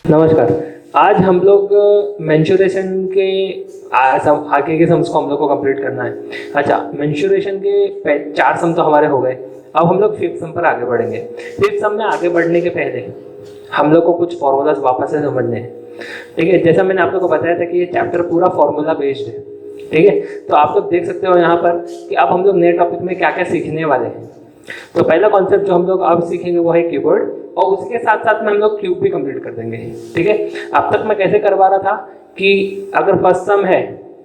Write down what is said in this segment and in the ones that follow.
नमस्कार। आज हम लोग मेंसुरेशन के आगे के सम्स को हम लोग को कंप्लीट करना है। अच्छा, मेंसुरेशन के 4 सम तो हमारे हो गए। अब हम लोग 5th सम पर आगे बढ़ेंगे। 5th सम में आगे बढ़ने के पहले हम लोग को कुछ फॉर्मूलाज वापस से समझने हैं। ठीक है, जैसा मैंने आप लोग को बताया था कि ये चैप्टर पूरा फॉर्मूला बेस्ड है। ठीक है, तो आप लोग देख सकते हो यहाँ पर कि अब हम लोग नए टॉपिक में क्या क्या सीखने वाले हैं। तो पहला कॉन्सेप्ट जो हम लोग अब सीखेंगे वो है कीबोर्ड, और उसके साथ साथ में हम लोग क्यूब भी कंप्लीट कर देंगे। ठीक है, अब तक मैं कैसे करवा रहा था कि अगर फर्स्ट सम है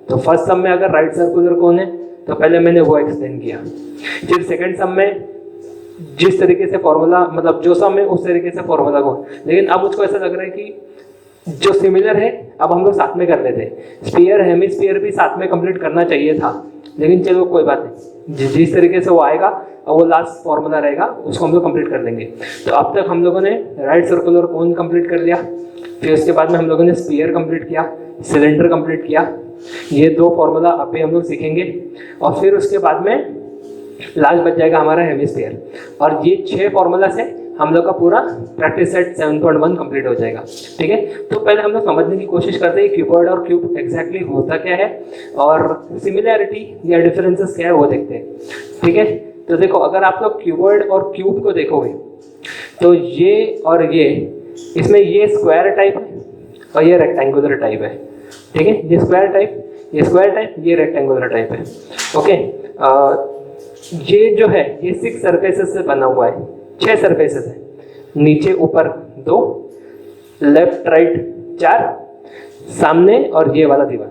तो फर्स्ट सम में अगर राइट सर्कुलर कोन है तो पहले मैंने वो एक्सप्लेन किया। फिर सेकंड सम में जिस तरीके से फॉर्मूला, मतलब जो सम है उस तरीके से फॉर्मूला को, लेकिन अब मुझको ऐसा लग रहा है कि जो सिमिलर है अब हम लोग साथ में कर लेते। स्फीयर हेमिस्फीयर भी साथ में कंप्लीट करना चाहिए था, लेकिन चलो कोई बात नहीं, जिस तरीके से वो आएगा और वो लास्ट फॉर्मूला रहेगा उसको हम लोग कंप्लीट कर देंगे। तो अब तक हम लोगों ने राइट सर्कुलर कोन कंप्लीट कर लिया, फिर उसके बाद में हम लोगों ने स्फीयर कंप्लीट किया, सिलेंडर कंप्लीट किया। ये 2 फॉर्मूला अभी हम लोग सीखेंगे, और फिर उसके बाद में लास्ट बच जाएगा हमारा हेमिस्फीयर। और ये 6 फॉर्मूला से हम लोग का पूरा प्रैक्टिस सेट 7.1 कंप्लीट हो जाएगा। ठीक है, तो पहले हम लोग समझने की कोशिश करते हैं कीबोर्ड और क्यूब एग्जैक्टली होता क्या है और सिमिलैरिटी या डिफरेंसेस क्या है वो देखते हैं। ठीक है, तो देखो, अगर आप लोग कीबोर्ड और क्यूब को देखोगे तो ये और ये, इसमें ये स्क्वायर टाइप है और ये रेक्टेंगुलर टाइप है। ठीक है, ये स्क्वायर टाइप, ये स्क्वायर टाइप, ये रेक्टेंगुलर टाइप है। ओके, ये जो है ये 6 सरफेसेस से बना हुआ है, 6 सरफेसेस है, नीचे ऊपर 2, लेफ्ट राइट 4, सामने और ये वाला दीवार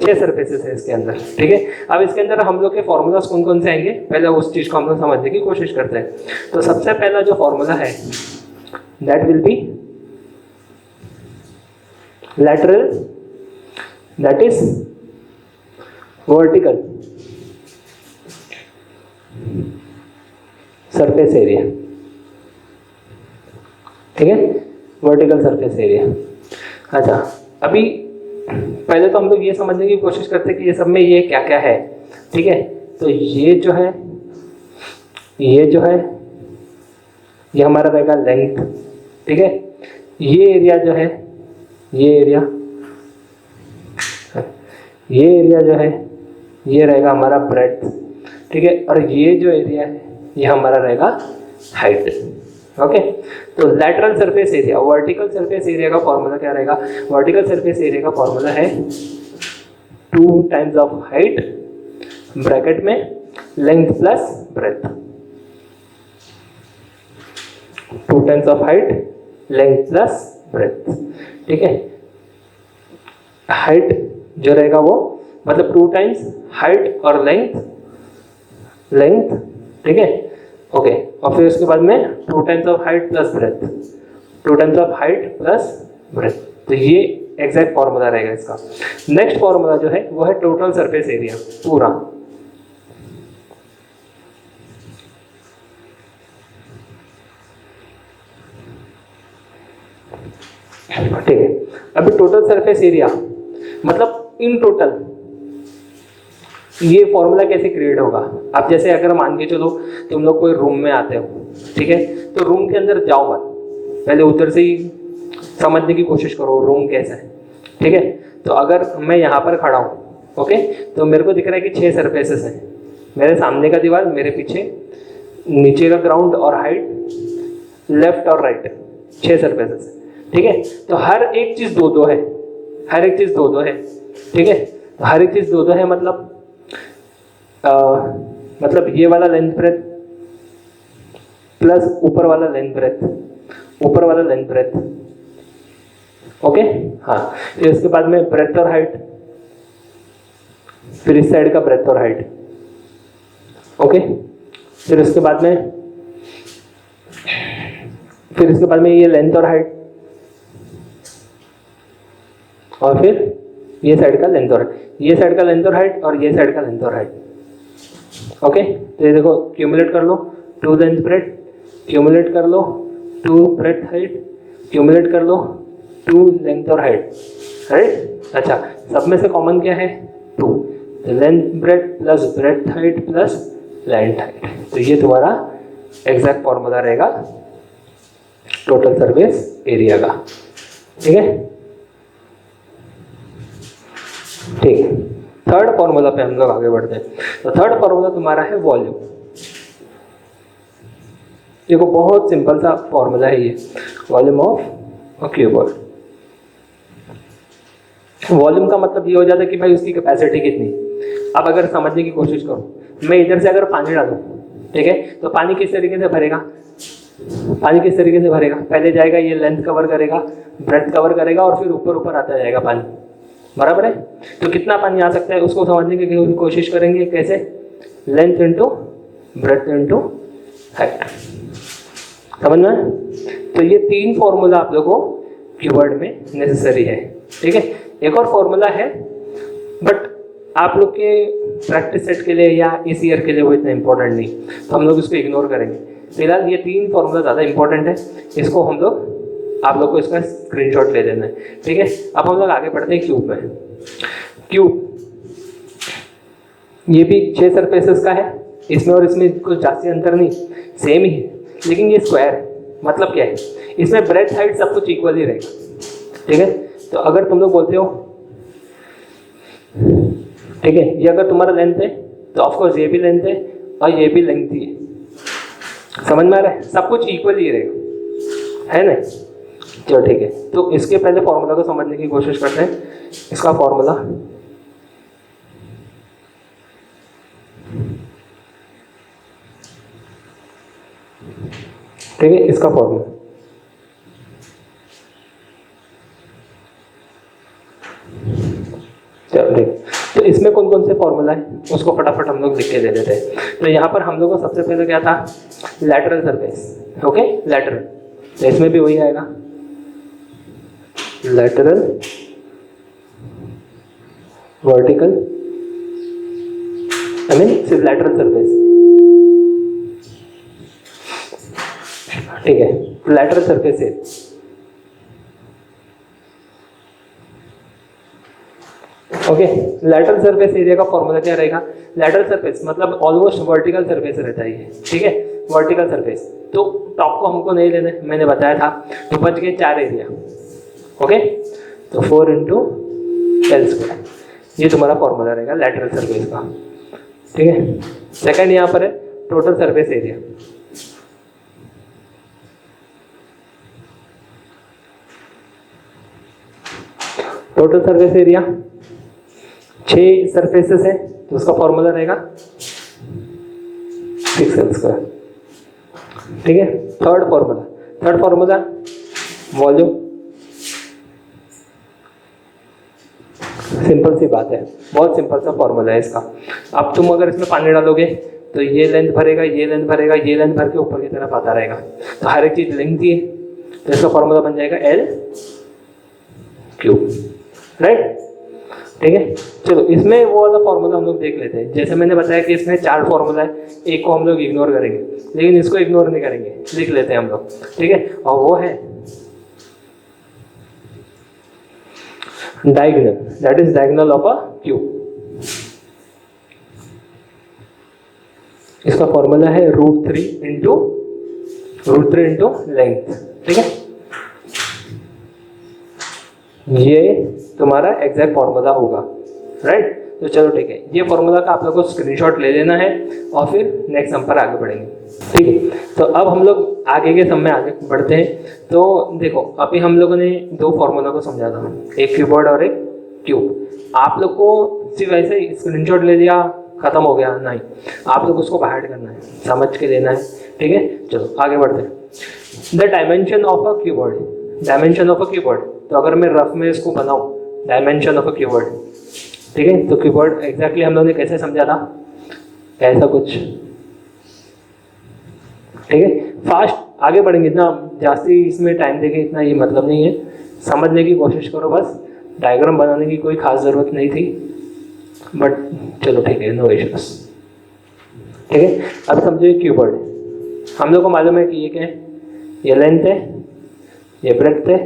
6 सरफेसेस है इसके अंदर। ठीक है, अब इसके अंदर हम लोग के फॉर्मूलाज कौन कौन से आएंगे, पहले उस चीज को हम लोग समझने की कोशिश करते हैं। तो सबसे पहला जो फॉर्मूला है that will be lateral, that is vertical surface area। ठीक है, वर्टिकल सरफेस एरिया। अच्छा, अभी पहले तो हम लोग ये समझने की कोशिश करते हैं कि ये सब में ये क्या क्या है। ठीक है, तो ये जो है ये हमारा रहेगा लेंथ। ठीक है, ये एरिया जो है, ये एरिया जो है ये रहेगा हमारा ब्रेड्थ। ठीक है, और ये जो एरिया है ये हमारा रहेगा हाइट। ओके, तो lateral surface area, vertical surface area का फॉर्मूला क्या रहेगा? वर्टिकल सरफेस एरिया का फॉर्मूला है 2 टाइम्स ऑफ हाइट ब्रैकेट में length plus breadth. 2 times of height length plus breadth. ठीक है, हाइट जो रहेगा वो मतलब 2 टाइम्स हाइट और लेंथ। ठीक है, ओके, और फिर उसके बाद में 2 times of height plus breadth, 2 times of height plus breadth. तो ये एग्जैक्ट फॉर्मूला रहेगा इसका। नेक्स्ट फॉर्मूला जो है वो है टोटल सरफेस एरिया पूरा। ठीक है, अभी टोटल सरफेस एरिया मतलब इन टोटल ये फॉर्मूला कैसे क्रिएट होगा? आप जैसे अगर मान के चलो तुम लोग कोई रूम में आते हो, ठीक है, तो रूम के अंदर जाओ मत, पहले उधर से ही समझने की कोशिश करो रूम कैसा है। ठीक है, तो अगर मैं यहाँ पर खड़ा हूँ, ओके, तो मेरे को दिख रहा है कि 6 सरफेसेस हैं, मेरे सामने का दीवार, मेरे पीछे, नीचे का ग्राउंड और हाइट, लेफ्ट और राइट, 6 सरफेसेस है। ठीक है, तो हर एक चीज 2-2 है, हर एक चीज 2-2 है। ठीक है, तो हर एक चीज 2-2 है मतलब ये वाला लेंथ ब्रेथ प्लस ऊपर वाला लेंथ ब्रेथ, ऊपर वाला लेंथ ब्रेथ। ओके, हाँ, फिर उसके बाद में ब्रेथ और हाइट, फिर इस साइड का ब्रेथ और हाइट। ओके, फिर उसके बाद में ये लेंथ और हाइट, और फिर ये साइड का लेंथ और हाइट, ये साइड का लेंथ और हाइट, और ये साइड का लेंथ और हाइट। ओके, तो ये देखो, क्यूमुलेट कर लो 2 लेंथ ब्रेथ, क्यूमुलेट कर लो 2 ब्रेथ हाइट, क्यूमुलेट कर लो 2 लेंथ और हाइट। राइट, अच्छा, सब में से कॉमन क्या है? 2। Length breadth plus breadth height plus length height. तो ये तुम्हारा एग्जैक्ट फॉर्मूला रहेगा टोटल सरफेस एरिया का। ठीक है, ठीक। थर्ड फॉर्मूला पे हम लोग आगे बढ़ते हैं। तो थर्ड फॉर्मूला तुम्हारा है वॉल्यूम। देखो बहुत सिंपल सा फॉर्मूला है ये, volume of a cuboid. Volume का मतलब ये हो जाता है कि भाई उसकी कैपेसिटी कितनी। अब अगर समझने की कोशिश करो, मैं इधर से अगर पानी डालूं, ठीक है, तो पानी किस तरीके से भरेगा, पानी किस तरीके से भरेगा, पहले जाएगा ये लेंथ कवर करेगा, ब्रेड्थ कवर करेगा और फिर ऊपर ऊपर आता जाएगा पानी, बराबर है। तो कितना पानी आ सकता है उसको समझने की कोशिश करेंगे, कैसे, length into breadth into height, समझ में। तो ये तीन फॉर्मूला आप लोगों को क्यूबॉइड में नेसेसरी है। ठीक है, एक और फॉर्मूला है बट आप लोग के प्रैक्टिस सेट के लिए या इस ईयर के लिए वो इतना इंपॉर्टेंट नहीं, तो हम लोग इसको इग्नोर करेंगे। फिलहाल ये तीन फॉर्मूला ज़्यादा इंपॉर्टेंट है, इसको हम लोग, आप लोग को इसका स्क्रीनशॉट ले लेना है। ठीक है, अब हम लोग आगे बढ़ते हैं क्यूब में। क्यूब ये भी 6 सरफेसेस का है, इसमें और इसमें कुछ जास्ती अंतर नहीं, सेम ही है, लेकिन ये स्क्वायर है। मतलब क्या है, इसमें ब्रेथ हाइट सब कुछ इक्वल ही रहेगा। ठीक है, तो अगर तुम लोग बोलते हो, ठीक है, ये अगर तुम्हारा लेंथ है तो ऑफकोर्स ये भी लेंथ है और ये भी लेंथ ही है, समझ में आ रहा है, सब कुछ इक्वल ही रहेगा, है ना। चलो ठीक है, तो इसके पहले फॉर्मूला को समझने की कोशिश करते हैं। इसका फॉर्मूला, ठीक है, इसका फॉर्मूला चलो ठीक। तो इसमें कौन कौन से फॉर्मूला है उसको फटाफट हम लोग लिख के दे देते हैं। तो यहाँ पर हम लोग को सबसे पहले क्या था, लैटरल सरफेस। ओके, लैटरल, तो इसमें भी वही आएगा, लैटरल, वर्टिकल, आई मीन सिर्फ लैटरल सरफेस। ठीक है, लैटरल सरफेस है। ओके, लैटरल सरफेस एरिया का फॉर्मूला क्या रहेगा, लैटरल सरफेस मतलब ऑलमोस्ट वर्टिकल सरफेस रहता है ये। ठीक है, वर्टिकल सरफेस, तो टॉप को हमको नहीं लेना, मैंने बताया था, तो बच गए 4 एरिया। ओके, तो 4 इंटू एल स्क्वायर, ये तुम्हारा फॉर्मूला रहेगा लैटरल सरफेस का। ठीक है, सेकंड यहाँ पर है total surface area. Total surface area 6 surfaces है, तो उसका फॉर्मूला रहेगा 6l स्क्वायर। ठीक है, थर्ड फॉर्मूला वॉल्यूम, सिंपल सी बात है, बहुत सिंपल सा फॉर्मूला है इसका। अब तुम अगर इसमें पानी डालोगे तो ये लेंथ भरेगा, ये लेंथ भरेगा, ये लेंथ भर के ऊपर की तरफ आता रहेगा, तो हर एक चीज लेंथ ही है, तो इसका फॉर्मूला बन जाएगा L क्यूब, राइट। ठीक है, चलो इसमें वो वाला फॉर्मूला हम लोग देख लेते हैं। जैसे मैंने बताया कि इसमें 4 फॉर्मूला है, एक को हम लोग इग्नोर करेंगे, लेकिन इसको इग्नोर नहीं करेंगे, लिख लेते हैं हम लोग। ठीक है, और वो है diagonal, that is diagonal of a cube. इसका फॉर्मूला है √3 इंटू लेंथ। ठीक है, ये तुम्हारा एग्जैक्ट फॉर्मूला होगा, राइट। तो चलो ठीक है, ये फॉर्मूला का आप लोग को स्क्रीनशॉट ले लेना है और फिर नेक्स्ट सम पर आगे बढ़ेंगे। ठीक है, तो अब हम लोग आगे के सम में आगे बढ़ते हैं। तो देखो अभी हम लोगों ने 2 फॉर्मूला को समझा था, एक क्यूबॉइड और एक क्यूब। आप लोग को सिर्फ ऐसे ही स्क्रीनशॉट ले लिया खत्म हो गया, नहीं, आप लोग उसको बाहर करना है, समझ के लेना है। ठीक है, चलो आगे बढ़ते हैं। The dimension of a cuboid, dimension of a cuboid, तो अगर मैं रफ में इसको बनाऊं, डायमेंशन ऑफ अ क्यूबॉइड, ठीक है, तो क्यूबॉइड एग्जैक्टली हम लोगों ने कैसे समझा था, ऐसा कुछ। ठीक है, फास्ट आगे बढ़ेंगे, इतना जास्ती इसमें टाइम देके इतना ये मतलब नहीं है, समझने की कोशिश करो बस। डायग्राम बनाने की कोई खास ज़रूरत नहीं थी, बट चलो ठीक है, नो इश्यूज। ठीक है, अब समझो क्यूबॉइड, हम लोग को मालूम है कि ये क्या है, ये लेंथ है, ये ब्रेड्थ है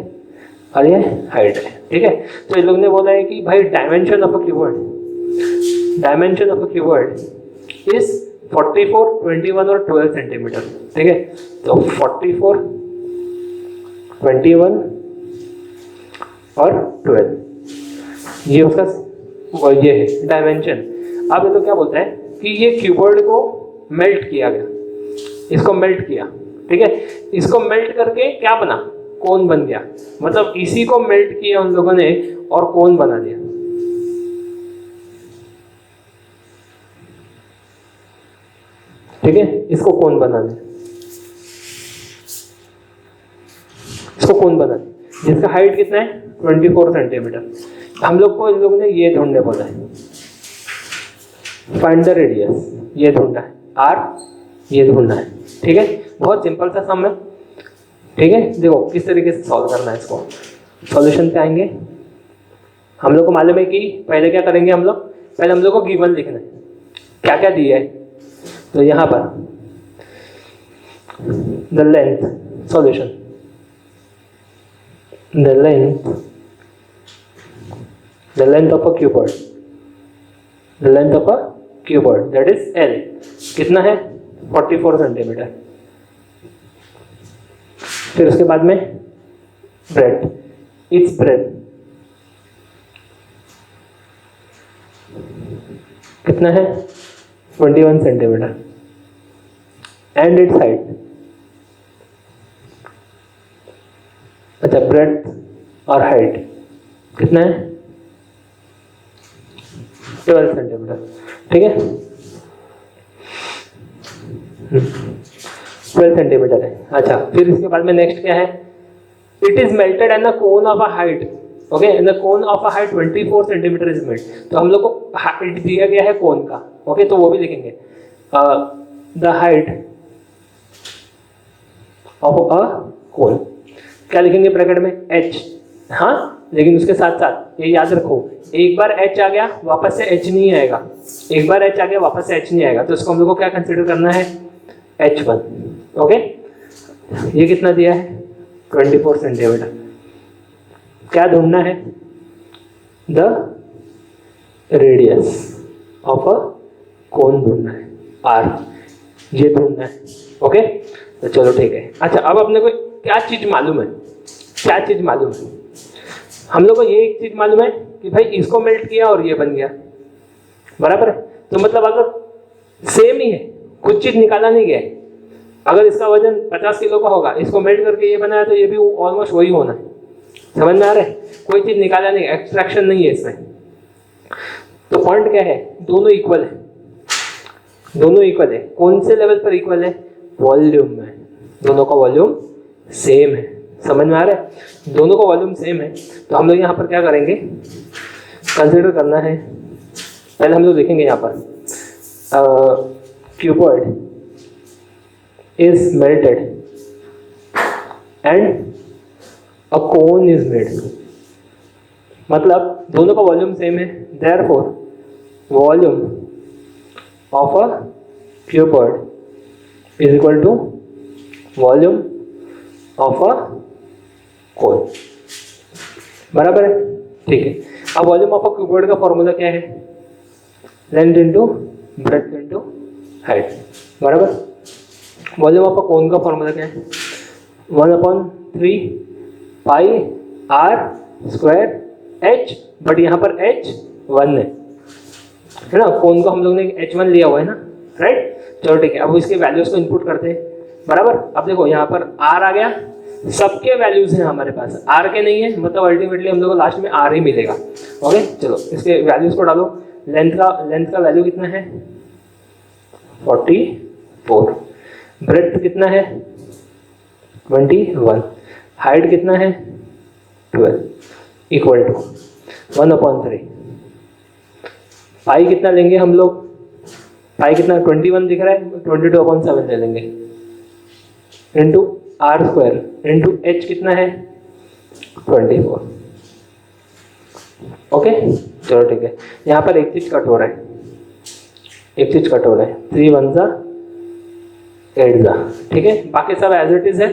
और ये हाइट है। ठीक है, तो इन लोग ने बोला है कि भाई dimension of a cuboid, dimension of a cuboid is 44, 21 और 12 सेंटीमीटर। ठीक है, तो 44, 21 और 12, ये उसका ये है डायमेंशन। अब ये तो क्या बोलता है कि ये क्यूबॉइड को मेल्ट किया गया, इसको मेल्ट किया, ठीक है, इसको मेल्ट करके क्या बना, कोन बन गया। मतलब इसी को मेल्ट किया उन लोगों ने और कोन बना दिया। ठीक है, इसको कोन बना दिया, इसको कोन बना दिया, जिसका हाइट कितना है 24 सेंटीमीटर। हम लोग को इन लोगों ने ये ढूंढने बोला है, फाइंड द रेडियस, ये ढूंढना है, आर ये ढूंढना है। ठीक है, बहुत सिंपल सा सम है। ठीक है, देखो किस तरीके से सॉल्व करना है इसको। सॉल्यूशन पे आएंगे, हम लोग को मालूम है कि पहले क्या करेंगे हम लोग, पहले हम लोग को गिवन लिखना है, क्या क्या दिया है। तो यहाँ पर the length, solution, the length of a cuboid, the length of a cuboid that is L, कितना है 44 सेंटीमीटर। फिर उसके बाद में ब्रेड, इट्स ब्रेड कितना है 21 सेंटीमीटर एंड इट्स हाइट, अच्छा ब्रेड और हाइट कितना है 12 सेंटीमीटर। ठीक है, 12 सेंटीमीटर है। अच्छा, फिर इसके बाद में नेक्स्ट क्या है, it is melted and the cone of a height, okay, and the cone of a height 24 centimetre is melt. तो हम लोग को हाइट दिया गया है कोन का, ओके, तो वो भी लिखेंगे द हाइट ऑफ अ कोन, क्या लिखेंगे ब्रैकेट में h। हाँ, लेकिन उसके साथ साथ ये याद रखो, एक बार h आ गया वापस से h नहीं आएगा, एक बार h आ गया वापस से h नहीं आएगा, तो इसको हम लोग को क्या कंसिडर करना है h1। ओके, ये कितना दिया है 24 सेंटीमीटर। क्या ढूंढना है, द रेडियस ऑफ अ कोन ढूंढना है, r, ये ढूंढना है। ओके, तो चलो ठीक है। अच्छा, अब अपने को क्या चीज मालूम है, क्या चीज मालूम है, हम लोग को ये एक चीज मालूम है कि भाई इसको मेल्ट किया और ये बन गया, बराबर है। तो मतलब अगर सेम ही है, कुछ चीज निकाला नहीं गया है, अगर इसका वजन 50 किलो का होगा, इसको मेल्ट करके ये बनाया, तो ये भी ऑलमोस्ट वही होना है। समझ में आ रहा है, कोई चीज निकाला नहीं, एक्सट्रैक्शन नहीं है इसमें। तो पॉइंट क्या है, दोनों इक्वल है, दोनों इक्वल है। कौन से लेवल पर इक्वल है, वॉल्यूम में, दोनों का वॉल्यूम सेम है। समझ में आ रहा है, दोनों का वॉल्यूम सेम है। तो हम लोग यहाँ पर क्या करेंगे, कंसिडर करना है, पहले हम लोग देखेंगे यहाँ पर cuboid is melted and a cone is made, मतलब दोनों का वॉल्यूम सेम है, therefore volume of a cuboid is equal to volume of a cone, बराबर है। ठीक है, अब वॉल्यूम ऑफ अ क्यूबॉइड का फॉर्मूला क्या है, length into breadth into height, बराबर। वॉल्यूम ऑफ अ कोन का फॉर्मूला क्या है, 1/3 pi R square h, but यहाँ पर h 1 है ना, कोन को हम लोग ने h1 लिया हुआ है ना, राइट। चलो ठीक है, अब इसके वैल्यूज को इनपुट करते हैं, बराबर। अब देखो यहाँ पर r आ गया, सबके वैल्यूज हैं हमारे पास, r के नहीं है, मतलब अल्टीमेटली हम लोग को लास्ट में r ही मिलेगा। ओके, चलो इसके वैल्यूज को डालो। लेंथ का वैल्यू कितना है 44, ब्रेड्थ कितना है 21, हाइट कितना है 12, इक्वल टू 1/3। पाई कितना लेंगे हम लोग, पाई कितना 21 दिख रहा है, 22/7 ले लेंगे, into R square into H कितना है 24। ओके, चलो ठीक है, यहाँ पर एक चीज कट हो रहा है, एक चीज कट हो रहा है, 3 1 जा 8 जा, ठीक है। बाकी सब एज इट इज है,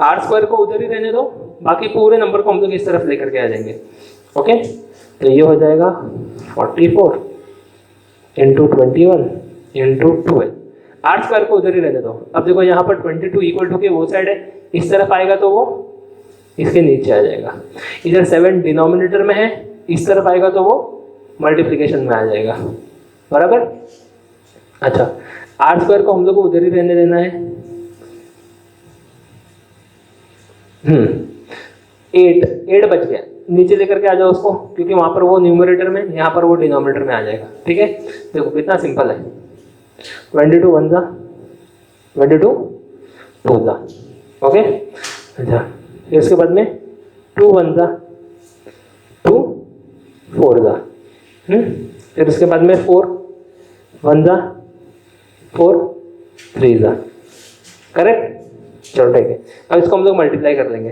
आर स्क्वायर को उधर ही रहने दो, बाकी पूरे नंबर को हम लोग इस तरफ लेकर के आ जाएंगे। ओके, तो ये हो जाएगा 44 इंटू 21 इंटू 12, आर स्क्वायर को उधर ही रहने दो। अब देखो यहाँ पर 22 इक्वल टू के वो साइड है, इस तरफ आएगा तो वो इसके नीचे आ जाएगा। इधर 7 डिनोमिनेटर में है, इस तरफ आएगा तो वो मल्टीप्लिकेशन में आ जाएगा, बराबर। अच्छा, आर स्क्वायर को हम लोग को उधर ही रहने देना है। 8 बच गया, नीचे लेकर के आ जाओ उसको, क्योंकि वहां पर वो न्यूमरेटर में, यहाँ पर वो डिनोमिनेटर में आ जाएगा। ठीक है, देखो कितना सिंपल है। 22 1 जा 22 2 जा, ओके। अच्छा, फिर उसके बाद में 2 1 जा 2 4 जा, फिर उसके बाद में 4 1 जा 4 3 जा, करेक्ट। चलो ठीक है, अब इसको हम लोग मल्टीप्लाई कर लेंगे,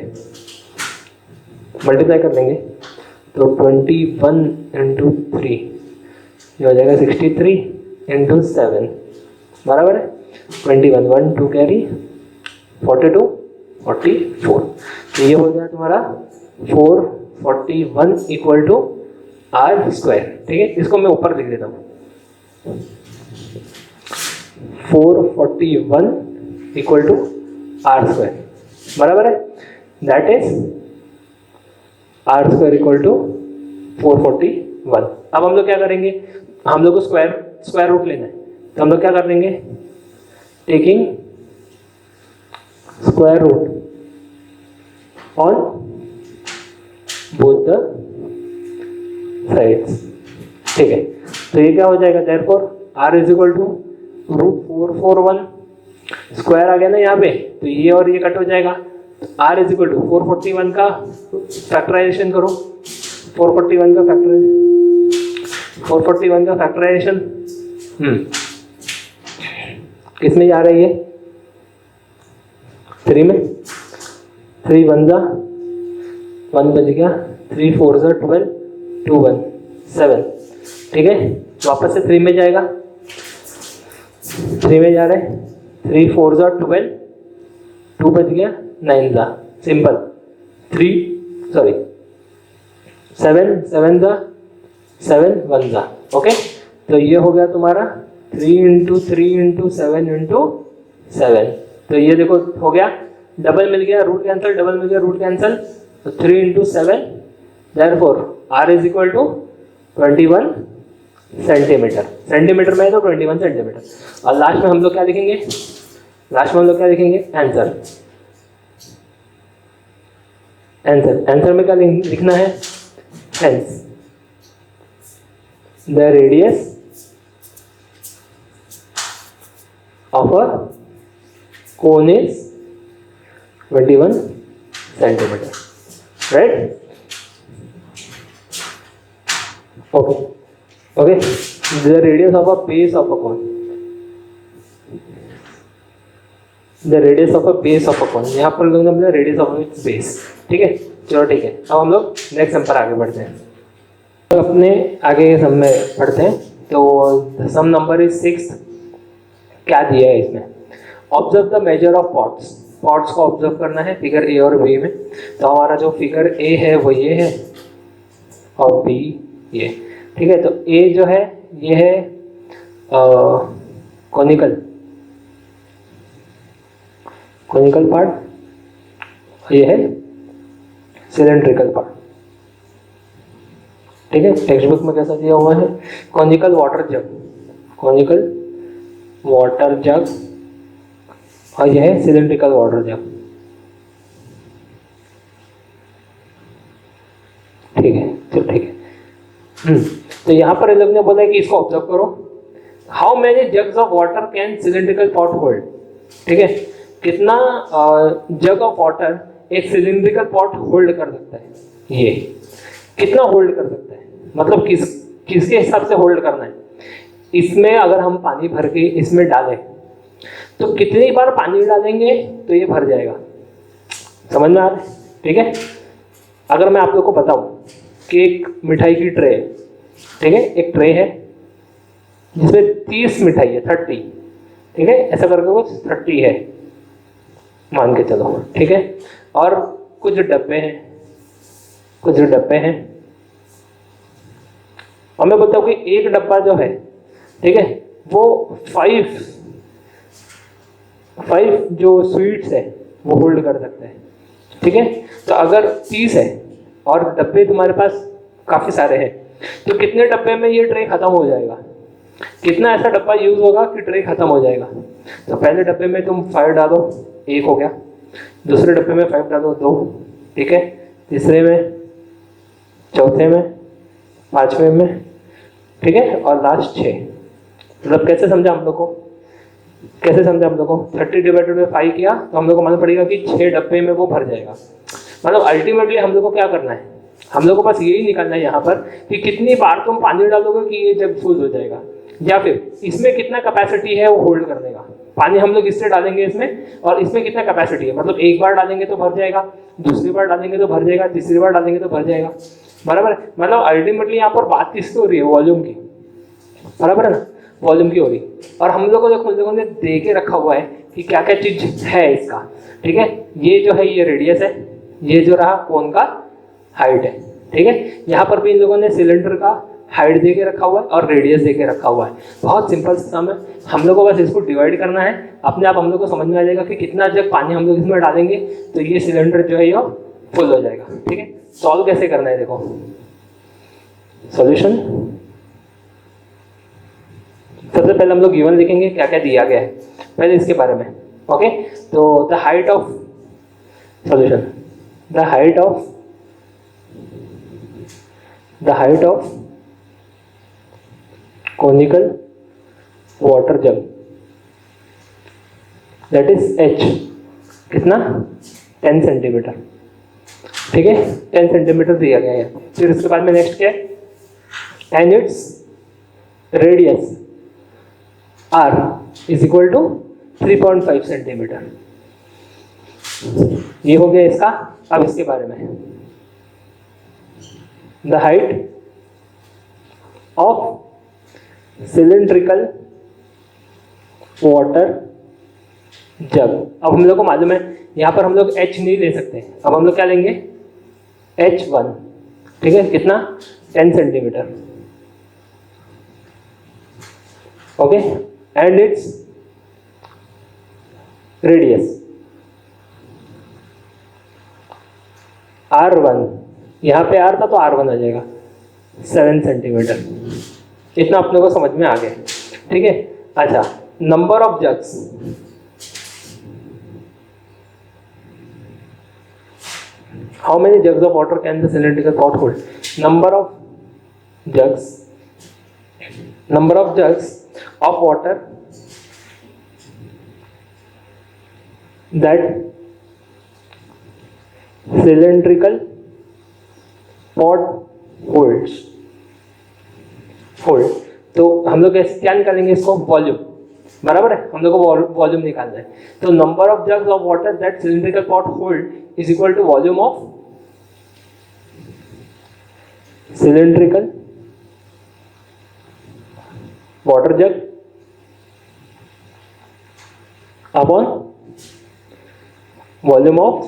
तो 21 इंटू 3 ये हो जाएगा 63 इंटू 7, बराबर है। 21 1 2 कैरी 42 44, तो ये हो गया तुम्हारा 441 इक्वल टू आर स्क्वायर। ठीक है, इसको मैं ऊपर लिख देता हूँ, 441 इक्वल टू आर स्क्वायर, बराबर है। That is R square equal to 441। अब हम लोग क्या करेंगे, हम लोग को स्क्वायर रूट लेना है, तो हम लोग क्या कर देंगे, taking square root on both the sides. ठीक है, तो ये क्या हो जाएगा, therefore R is equal to √441, square आ गया ना यहाँ पे, तो ये और ये कट हो जाएगा। आर इज इक्वल टू 441 का फैक्टराइजेशन करो, 441 का फैक्टराइजेशन किस में जा रही है, 3 में। 3 1 जा 1 बच गया, 3 4 जा 12 2 1 7। ठीक है, वापस से 3 में जाएगा, 3 में जा रहे हैं, 3 4 जा 12 2 बच गया 9 जा, सिंपल। 7 7 जा 7 1 जा, ओके। तो ये हो गया तुम्हारा 3 इंटू 3 इंटू 7 इंटू 7। तो ये देखो हो गया, डबल मिल गया, रूट कैंसिल, डबल मिल गया, रूट कैंसिल, तो 3 into 7, therefore R is equal to 21 centimetre. Centimetre में है तो 21 सेंटीमीटर। और लास्ट में हम लोग क्या लिखेंगे, आंसर। आंसर में क्या लिखना है, hence the radius of a cone is 21 centimetre, right. Okay, the radius of a base of a cone, यहाँ पर लोग ने रेडियस ऑफ इट्स बेस। ठीक है, चलो ठीक है, अब हम लोग नेक्स्ट सम पर आगे बढ़ते हैं। तो अपने आगे के सम में पढ़ते हैं। तो सम नंबर इज 6। क्या दिया है इसमें, observe the measure of pots को ऑब्जर्व करना है फिगर ए और बी में। तो हमारा जो फिगर ए है वो ये है और बी ये। ठीक है, तो ए जो है ये है कॉनिकल पार्ट, ये है सिलेंड्रिकल पार्ट। ठीक है, टेक्स्ट बुक में कैसा दिया हुआ है, कॉनिकल वाटर जग, और यह है सिलेंड्रिकल वाटर जग। ठीक है, चलो ठीक है। तो यहाँ पर इन लोग ने बोला है कि इसको ऑब्जर्व करो, how many jugs of water can cylindrical pot hold. ठीक है, कितना जग ऑफ वाटर एक सिलेंड्रिकल पॉट होल्ड कर सकता है, ये कितना होल्ड कर सकता है, मतलब किसके हिसाब से होल्ड करना है। इसमें अगर हम पानी भर के इसमें डालें तो कितनी बार पानी डालेंगे तो ये भर जाएगा, समझ में आ रहा है। ठीक है, अगर मैं आप लोग को बताऊं कि एक मिठाई की ट्रे, ठीक है, एक ट्रे है जिसमें 30 मिठाई है, 30। ठीक है, ऐसा करके वो 30 है मान के चलो। ठीक है, और कुछ डब्बे हैं, और मैं बताऊँ कि एक डब्बा जो है, ठीक है, वो 5 जो स्वीट्स है वो होल्ड कर सकते हैं। ठीक है। तो अगर 30 है और डब्बे तुम्हारे पास काफ़ी सारे हैं, तो कितने डब्बे में ये ट्रे खत्म हो जाएगा, कितना ऐसा डब्बा यूज होगा कि ट्रे खत्म हो जाएगा। तो पहले डब्बे में तुम 5 डालो, 1 हो गया। दूसरे डब्बे में 5 डालो, 2, ठीक है। तीसरे में, चौथे में, पांचवें में, ठीक है, और लास्ट 6। मतलब कैसे समझा हम लोग को, कैसे समझा हम लोग को, 30 डिवाइडेड बाई 5 किया तो हम लोग को मालूम पड़ेगा कि 6 डब्बे में वो भर जाएगा। मतलब अल्टीमेटली हम लोग को क्या करना है, हम लोग को बस यही निकालना है यहाँ पर कि कितनी बार तुम पानी डालोगे कि ये जग फुल हो जाएगा, या फिर इसमें कितना कैपेसिटी है वो होल्ड करने का। पानी हम लोग इससे डालेंगे इसमें, और इसमें कितना कैपेसिटी है, मतलब एक बार डालेंगे तो भर जाएगा, दूसरी बार डालेंगे तो भर जाएगा, तीसरी बार डालेंगे तो भर जाएगा, बराबर। मतलब अल्टीमेटली यहाँ पर बात किसकी हो रही है, वॉल्यूम की, बराबर है ना, वॉल्यूम की हो रही। और हम लोगों ने दे के रखा हुआ है कि क्या क्या चीज है इसका, ठीक है। ये जो है ये रेडियस है, ये जो रहा कोन का हाइट है, ठीक है। यहाँ पर भी इन लोगों ने सिलेंडर का हाइट दे के रखा हुआ है और रेडियस दे के रखा हुआ है। बहुत सिंपल सम है, हम लोग को बस इसको डिवाइड करना है, अपने आप हम लोग को समझ में आ जाएगा कि कितना जग पानी हम लोग इसमें डालेंगे तो ये सिलेंडर जो है ये फुल हो जाएगा, ठीक है। सॉल्व कैसे करना है, देखो सॉल्यूशन। सबसे पहले हम लोग गिवन लिखेंगे क्या क्या दिया गया है, पहले इसके बारे में, ओके। तो the height of solution, the height of conical water jug, that is h, कितना 10 सेंटीमीटर, ठीक है। 10 सेंटीमीटर दिया गया है। फिर उसके बाद में नेक्स्ट क्या है, and its radius r is equal to 3.5 centimetre. ये हो गया इसका। अब इसके बारे में, the height of cylindrical water jug. अब हम लोग को मालूम है यहाँ पर हम लोग h नहीं ले सकते, अब हम लोग क्या लेंगे, h1, ठीक है, कितना 10 centimetre, okay. And its radius r1, यहाँ पे r था तो r1 आ जाएगा 7 सेंटीमीटर। इतना अपने को समझ में आ गया, ठीक है। अच्छा, number of jugs, how many jugs of water can the cylindrical pot hold, number of jugs of water that cylindrical pot holds, hold. तो हम लोग क्या निकालेंगे इसको, वॉल्यूम, बराबर है, हम लोग को वॉल्यूम निकालना है। तो number of jugs of water that cylindrical pot hold is equal to volume of cylindrical water jug upon volume of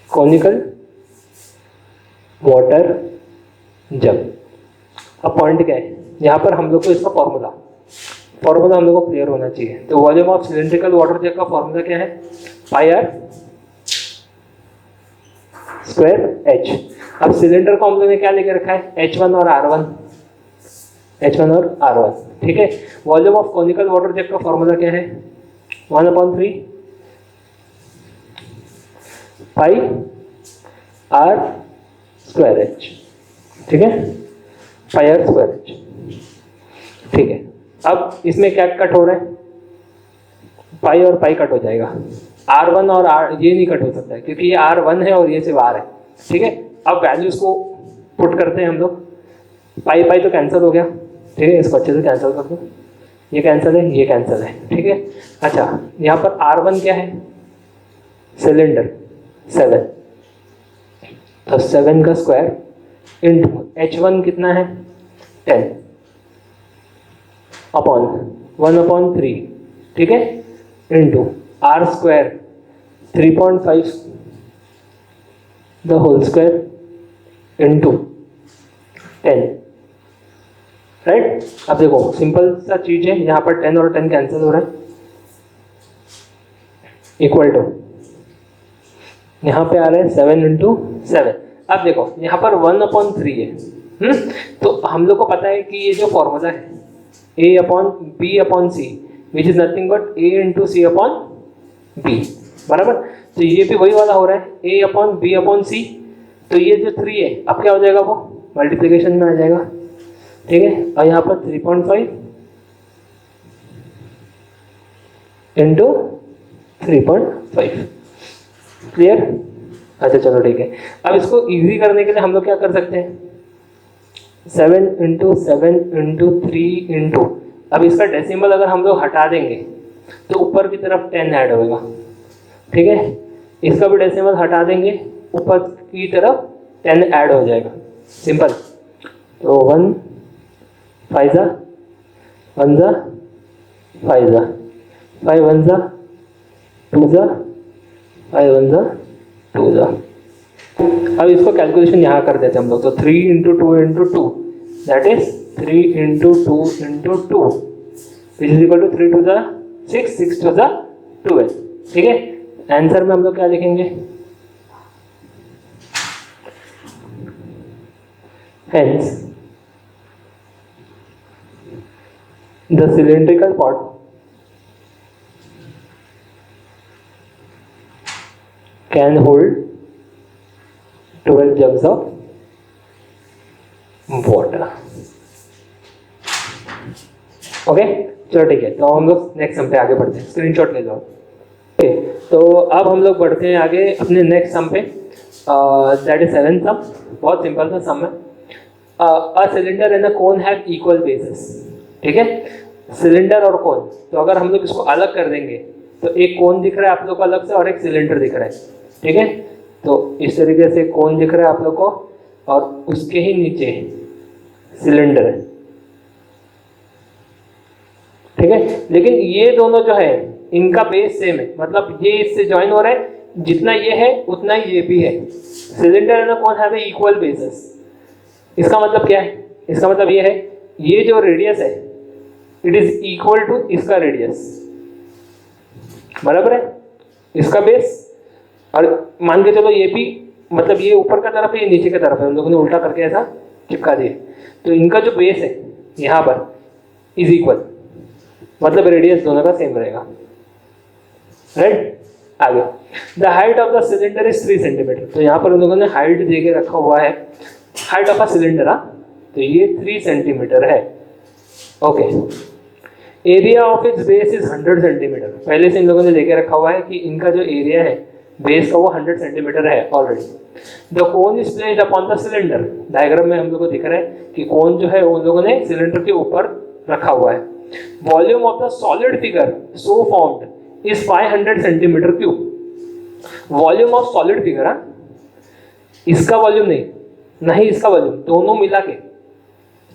conical water jug. अब पॉइंट क्या है, यहाँ पर हम लोग को इसका फॉर्मूला हम लोग को क्लियर होना चाहिए। तो वॉल्यूम ऑफ सिलिंड्रिकल वाटर जग का फॉर्मूला क्या है, पाई आर स्क्वायर एच। अब सिलेंडर को हम लोग ने क्या लेके रखा है, H1 और R1, ठीक है। वॉल्यूम ऑफ कॉनिकल वाटर जग का फॉर्मूला क्या है, 1/3 पाई आर स्क्वायर एच, ठीक है, पाई आर स्क्वायर एच, ठीक है। अब इसमें क्या कट हो रहा है, पाई और पाई कट हो जाएगा, R1 और R ये नहीं कट हो सकता है क्योंकि ये R1 है और ये सिर्फ R है, ठीक है। अब वैल्यूज को पुट करते हैं हम लोग, पाई पाई तो कैंसिल हो गया, ठीक है, इसको अच्छे से कैंसिल कर दो, ये कैंसिल है, ये कैंसिल है, ठीक है। अच्छा, यहाँ पर R1 क्या है, सिलेंडर 7, तो 7 का स्क्वायर इंटू H1 कितना है 10 अपॉन 1/3, ठीक है, into R square 3.5 the whole square into 10, right. अब देखो सिंपल सा चीज है, यहाँ पर 10 और 10 कैंसिल हो रहा है, इक्वल टू यहाँ पे आ रहा है 7 × 7। अब देखो यहाँ पर 1/3 है। तो हम लोग को पता है कि ये जो फॉर्मूला है A/B/C which is nothing but A × C/B, बराबर। तो ये भी वही वाला हो रहा है A/B/C। तो ये जो 3 है अब क्या हो जाएगा, वो मल्टीप्लिकेशन में आ जाएगा, ठीक है। और यहाँ पर 3.5 × 3.5, क्लियर। अच्छा चलो ठीक है। अब इसको इजी करने के लिए हम लोग क्या कर सकते हैं, 7 × 7 × 3 अब इसका डेसिमल अगर हम लोग हटा देंगे तो ऊपर की तरफ 10 ऐड होगा, ठीक है। इसका भी डेसिमल हटा देंगे, ऊपर की तरफ 10 ऐड हो जाएगा, सिंपल। तो 1 5 ज़ा 1 ज़ा 5 ज़ा 5 1 ज़ा 2 ज़ा 5 1 ज़ा 2 ज़ा। अब इसको कैलकुलेशन यहाँ कर देते हैं हम लोग। तो 3 × 2 × 2 that is 3 × 2 × 2 which is equal to 3 2 ज़ा 6 6 2 ज़ा 12, ठीक है। आंसर में हम लोग क्या लिखेंगे, hence the cylindrical pot can hold 12 jugs of water। Okay चलो ठीक है। तो हम लोग नेक्स्ट सम पे आगे बढ़ते हैं, स्क्रीनशॉट ले लो। ओके तो अब हम लोग बढ़ते हैं आगे अपने नेक्स्ट सम पे, दैट इज 7th सम। बहुत सिंपल सा सम है। A cylinder and a cone have equal bases, ठीक है। सिलेंडर और कोन, तो अगर हम लोग इसको अलग कर देंगे तो एक कोन दिख रहा है आप लोग को अलग से और एक सिलेंडर दिख रहा है, ठीक है। तो इस तरीके से कोन दिख रहा है आप लोग को और उसके ही नीचे सिलेंडर है, ठीक है। लेकिन ये दोनों जो है इनका बेस सेम है, मतलब ये इससे ज्वाइन हो रहा है, जितना ये है उतना ही ये भी है। Cylinder and cone have equal bases. इसका मतलब क्या है, इसका मतलब ये है ये जो रेडियस है इट इज इक्वल टू इसका रेडियस, बराबर है, इसका बेस। और मान के चलो ये भी, मतलब ये ऊपर का तरफ है ये नीचे की तरफ है, हम लोगों ने उल्टा करके ऐसा चिपका दिया। तो इनका जो बेस है यहाँ पर इज इक्वल, मतलब रेडियस दोनों का सेम रहेगा, राइट। आगे the height of the cylinder is 3 centimetre. तो यहाँ पर उन लोगों ने हाइट दे के रखा हुआ है, हाइट ऑफ अ सिलेंडर, तो ये 3 सेंटीमीटर है, okay. Area of its base is 100 centimetre. पहले से इन लोगों ने लेके रखा हुआ है कि इनका जो एरिया है बेस का वो 100 सेंटीमीटर है already. The cone is placed upon the cylinder. Diagram में हम लोग को दिख रहा है कि कोन जो है उन लोगों ने सिलेंडर के ऊपर रखा हुआ है। Volume of the solid figure so formed is 500 centimetre cube. Volume of solid figure, इसका वॉल्यूम नहीं इसका वॉल्यूम, दोनों मिला के,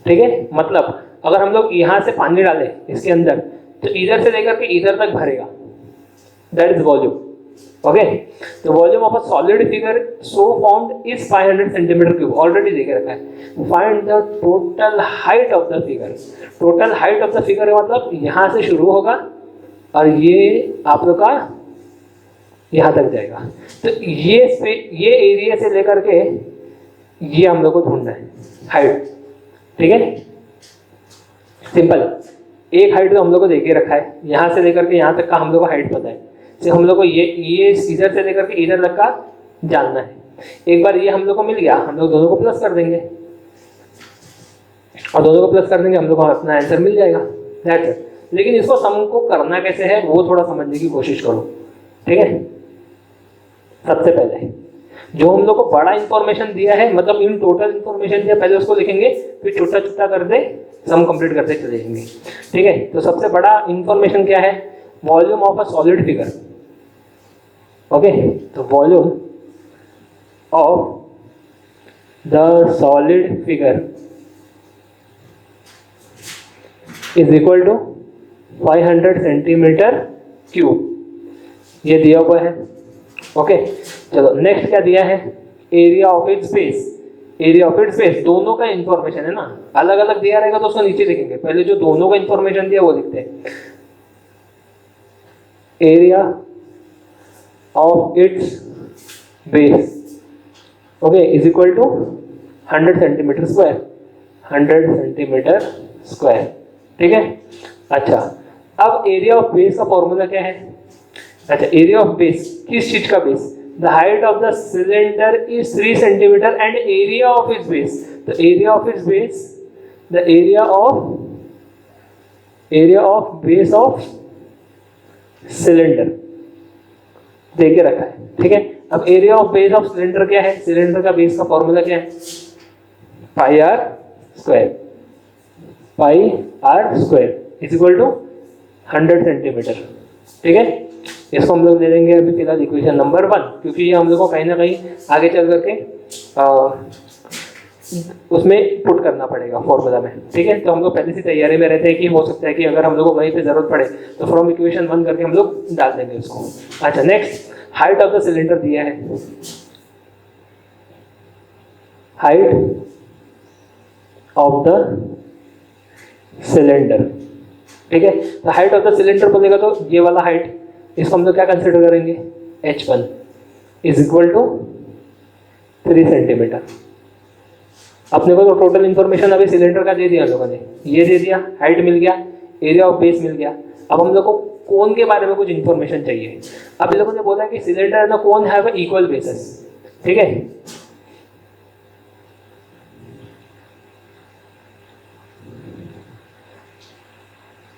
ठीक है। मतलब अगर हम लोग यहाँ से पानी डालें इसके अंदर तो इधर से लेकर के इधर तक भरेगा, दैट इज वॉल्यूम, ओके। तो volume of a solid figure so formed is 500 centimetre cube, already देके रखा है। Find the total height of the figure. Total height of the figure मतलब यहाँ से शुरू होगा और ये आप लोग का यहाँ तक जाएगा। तो ये एरिया से लेकर के ये हम लोग को ढूंढना है हाइट, ठीक है। सिंपल, एक हाइट तो हम लोग को देके रखा है, यहाँ से लेकर के यहाँ तक का हम लोग को हाइट पता है। तो हम लोग को ये इधर से लेकर के इधर तक का जानना है। एक बार ये हम लोग को मिल गया, हम लोग दोनों को प्लस कर देंगे और दोनों को प्लस कर देंगे, हम लोग को अपना आंसर मिल जाएगा, दैट्स इट। लेकिन इसको सम को करना कैसे है वो थोड़ा समझने की कोशिश करो, ठीक है। सबसे पहले जो हम लोग को बड़ा इंफॉर्मेशन दिया है, मतलब इन टोटल इंफॉर्मेशन दिया, पहले उसको लिखेंगे, फिर छोटा छोटा करते सम कंप्लीट करते चले जाएंगे, ठीक है। तो सबसे बड़ा इंफॉर्मेशन क्या है, volume of a solid figure, okay. तो volume of the solid figure is equal to 500 centimetre cube, ये दिया हुआ है, ओके। चलो नेक्स्ट क्या दिया है, area of it's space. Area of it's space दोनों का इंफॉर्मेशन है ना, अलग अलग दिया रहेगा तो उसको नीचे लिखेंगे, पहले जो दोनों का इंफॉर्मेशन दिया वो लिखते हैं। Area of its base, okay, is equal to 100 centimetre square, 100 centimetre square, ठीक है। अच्छा, अब एरिया ऑफ बेस का फॉर्मूला क्या है? अच्छा, एरिया ऑफ बेस, किस चीज का base? The height of the cylinder is 3 centimetre and area of its base, तो area of its base, the area of base of cylinder दे के रखा है, ठीक है। अब area of base of cylinder क्या है? सिलेंडर का बेस का फॉर्मूला क्या है? Pi R square, pi R square is equal to 100 centimetre, ठीक है। इसको हम लोग ले लेंगे अभी फिलहाल इक्वेशन नंबर 1, क्योंकि ये हम लोग को कहीं ना कहीं आगे चल करके उसमें पुट करना पड़ेगा फॉर्मूला में, ठीक है। तो हम लोग पहले से तैयारी में रहते हैं कि हो सकता है कि अगर हम लोग को वहीं पे जरूरत पड़े तो फ्रॉम इक्वेशन 1 करके हम लोग डाल देंगे उसको। अच्छा, next, height of the cylinder दिया है, हाइट ऑफ द सिलेंडर, ठीक है। तो हाइट ऑफ द सिलेंडर बोलेगा तो ये वाला हाइट, इसको हम लोग क्या कंसिडर करेंगे? h1 is equal to 3 centimetre. अपने को तो टोटल इन्फॉर्मेशन अभी सिलेंडर का दे दिया हम लोगों ने, ये दे दिया, हाइट मिल गया, एरिया ऑफ बेस मिल गया। अब हम लोग को कोन के बारे में कुछ इन्फॉर्मेशन चाहिए। अब इन लोगों ने बोला कि cylinder and cone have equal basis, ठीक है।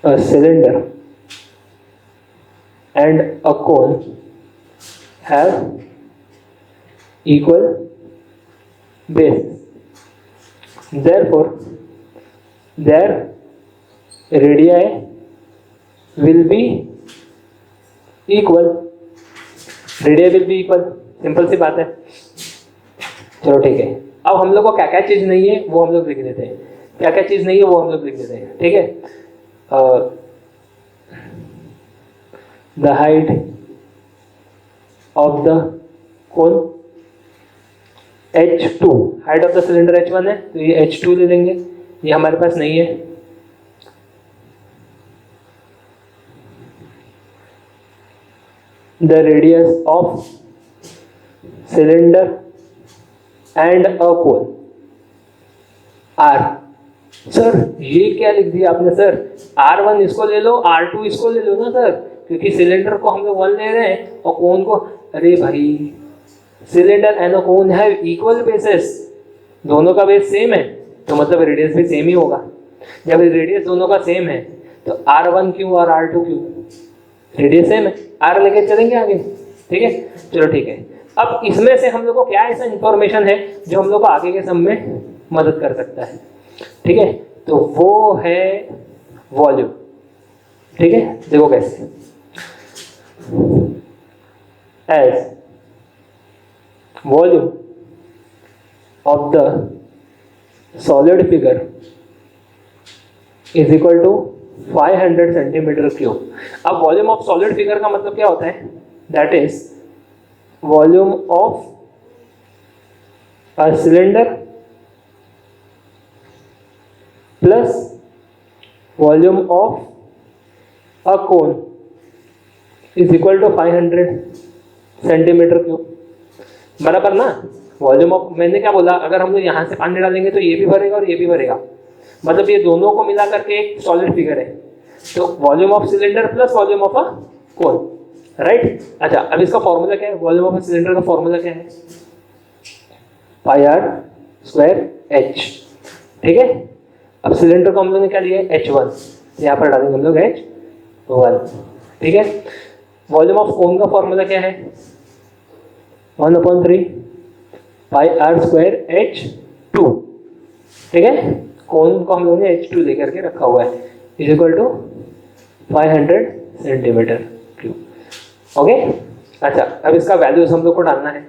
A cylinder and a cone have equal bases. Therefore, their radii will be equal. Radii will be equal. Simple सी बात है। चलो ठीक है, अब हम लोग को क्या क्या चीज नहीं है वो हम लोग लिख देते हैं, क्या क्या चीज नहीं है वो हम लोग लिख देते हैं, ठीक है। The height of the cone h2, height of the cylinder h1 है तो ये h2 ले लेंगे, ये हमारे पास नहीं है। The radius of cylinder and a cone r, sir ये क्या लिख दिया आपने सर? R1 इसको ले लो, R2 इसको ले लो ना सर, क्योंकि सिलेंडर को हम लोग 1 ले रहे हैं और कोन को, अरे भाई cylinder and cone have equal basis, दोनों का बेस सेम है तो मतलब रेडियस भी सेम ही होगा। जब रेडियस दोनों का सेम है तो R1 क्यों और R2 क्यों? रेडियस सेम है, R लेके चलेंगे आगे, ठीक है। चलो ठीक है, अब इसमें से हम लोग को क्या ऐसा इंफॉर्मेशन है जो हम लोग को आगे के सम में मदद कर सकता है, ठीक है। तो वो है वॉल्यूम, ठीक है। देखो कैसे, as volume of the solid figure is equal to 500 centimetre cube. अब वॉल्यूम ऑफ सॉलिड फिगर का मतलब क्या होता है? That is volume of a cylinder plus volume of a cone is equal to 500 centimetre cube, बराबर ना। Volume of, मैंने क्या बोला, अगर हम लोग यहाँ से पानी डालेंगे तो ये भी भरेगा और ये भी भरेगा, मतलब ये दोनों को मिला करके एक सॉलिड फिगर है। तो volume of cylinder plus volume of a cone, right. अच्छा, अब इसका फॉर्मूला क्या है? वॉल्यूम ऑफ अ सिलेंडर का फॉर्मूला क्या है? पाई आर स्क्वायर एच, ठीक है। अब सिलेंडर को हम लोग ने क्या लिया है? H1, यहाँ पर डालेंगे हम लोग H1, ठीक है। वॉल्यूम ऑफ कोन का फॉर्मूला क्या है? 1/3 पाई आर स्क्वायर H2, ठीक है। कोन को हम लोगों ने H2 लेकर के रखा हुआ है, is equal to 500 centimetre cube, okay. अच्छा, अब इसका वैल्यूज हम लोग को डालना है,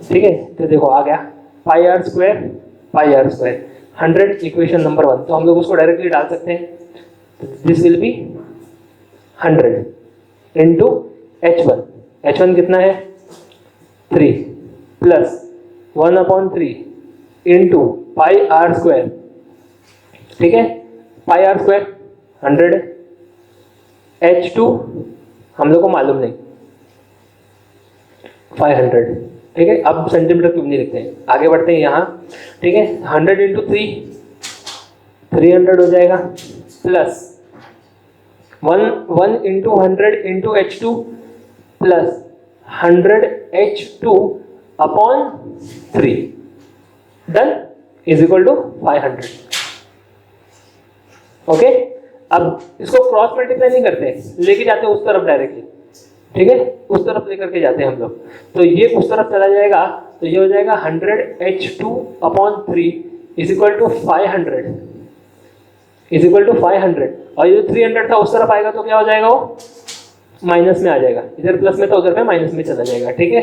ठीक है। तो देखो आ गया पाई आर स्क्वायर 100, इक्वेशन नंबर 1, तो हम लोग उसको डायरेक्टली डाल सकते हैं। This will be 100 into H1 कितना है? 3 plus 1/3 into pi R square, ठीक है। पाई आर स्क्वायर 100, H2 हम लोग को मालूम नहीं, 500, ठीक है, अब सेंटीमीटर क्यूब नहीं लिखते हैं, आगे बढ़ते हैं यहाँ। ठीक है, 100 इंटू 3 300 हो जाएगा, plus 1 into 100 into H2 plus 100 H2 upon 3 done is equal to 500। Okay, अब इसको क्रॉस मल्टीप्लाई नहीं करते, लेके जाते हैं उस तरफ डायरेक्टली। ठीक है, उस तरफ लेकर के जाते हैं हम लोग, तो ये उस तरफ चला जाएगा, तो ये हो जाएगा 100 H2 upon 3 is equal to 500 is equal to 500, और ये जो 300 था उस तरफ आएगा तो क्या हो जाएगा, वो माइनस में आ जाएगा, इधर प्लस में था उधर में माइनस में चला जाएगा। ठीक है,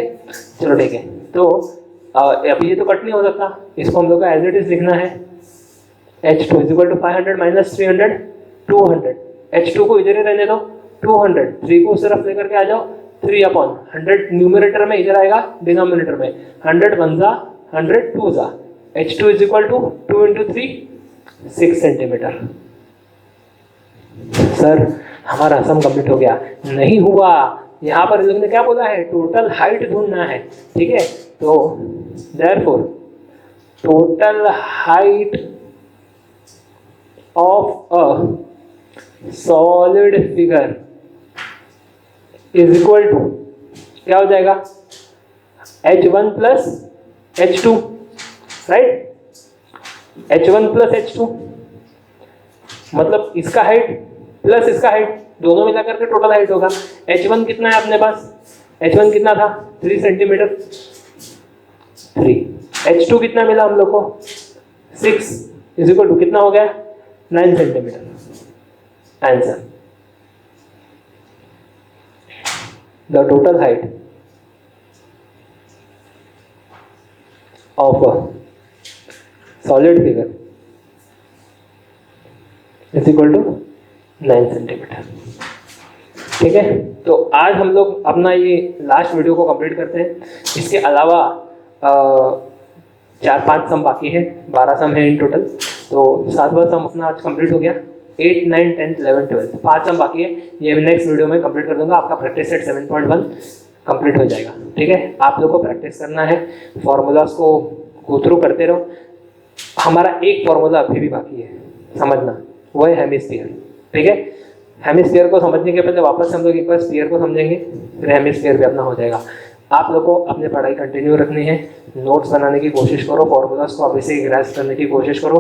चलो ठीक है, तो अब ये तो कट नहीं हो सकता, इसको हम लोग को एज इट इज लिखना है। H2 is equal to 500 minus 300 200, H2 को इधर ही रहने दो, 200 3 को उस तरफ लेकर के आ जाओ, 3 अपॉन 100 न्यूमरेटर में इधर आएगा, डिनोमिनेटर में 100 1 जा 100 2 जा, H2 is equal to 2 into 3 6 centimetre. Sir हमारा सम कंप्लीट हो गया, नहीं हुआ, यहाँ पर लोगों ने क्या बोला है, टोटल हाइट ढूंढना है। ठीक है, तो therefore total height of a solid figure is equal to क्या हो जाएगा, H1 plus H2, right, H1 plus H2 मतलब इसका हाइट प्लस इसका हाइट, दोनों मिलाकर के टोटल हाइट होगा। H1 कितना है अपने पास, H1 कितना था 3 सेंटीमीटर 3, H2 कितना मिला हम लोग को 6 इज इक्वल टू कितना हो गया 9 centimetre. Answer, the total height of a solid figure is equal to 9 centimetre. ठीक है, तो आज हम लोग अपना ये लास्ट वीडियो को कंप्लीट करते हैं। इसके अलावा 4-5 सम बाकी है, 12 सम है इन टोटल, तो 7वां सम अपना आज कंप्लीट हो गया। 8, 9, 10, 11, 12 5 सम बाकी है, ये मैं नेक्स्ट वीडियो में कंप्लीट कर दूंगा। आपका प्रैक्टिस सेट 7.1 कंप्लीट हो जाएगा। ठीक है, आप लोग को प्रैक्टिस करना है, फॉर्मूलाज को गो थ्रू करते रहो। हमारा एक फॉर्मूला अभी भी बाकी है समझना, वो है हेमिस्फीयर। ठीक है, हेमिस्फीयर को समझने के पहले वापस हम लोग एक बार स्फीयर को समझेंगे, फिर हेमिस्फीयर भी अपना हो जाएगा। आप लोग को अपनी पढ़ाई कंटिन्यू रखनी है, नोट्स बनाने की कोशिश करो, फॉर्मूलाज को अभी से ग्रास्प करने की कोशिश करो।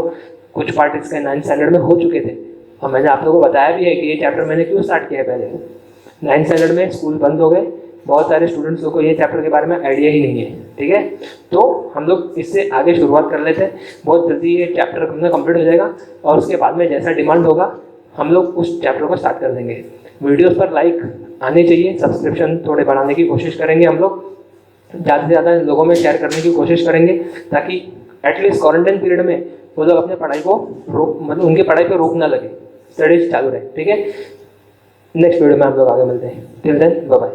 कुछ पार्ट इसके 9th स्टैंडर्ड में हो चुके थे और मैंने आप लोगों को बताया भी है कि ये चैप्टर मैंने क्यों स्टार्ट किया है। पहले 9th स्टैंडर्ड में स्कूल बंद हो गए, बहुत सारे स्टूडेंट्स को ये चैप्टर के बारे में आइडिया ही नहीं है। ठीक है, तो हम लोग इससे आगे शुरुआत कर लेते हैं। बहुत जल्दी ये चैप्टर अपना कंप्लीट हो जाएगा और उसके बाद में जैसा डिमांड होगा हम लोग उस चैप्टर को स्टार्ट कर देंगे। वीडियोस पर लाइक आने चाहिए, सब्सक्रिप्शन थोड़े बढ़ाने की कोशिश करेंगे हम लोग, ज़्यादा से ज़्यादा लोगों में शेयर करने की कोशिश करेंगे, ताकि एटलीस्ट क्वारंटाइन पीरियड में वो लोग अपने पढ़ाई को मतलब उनकी पढ़ाई पर रोक ना लगे, स्टडीज चालू रहे। ठीक है, नेक्स्ट वीडियो में हम लोग आगे मिलते हैं। Till then bye bye.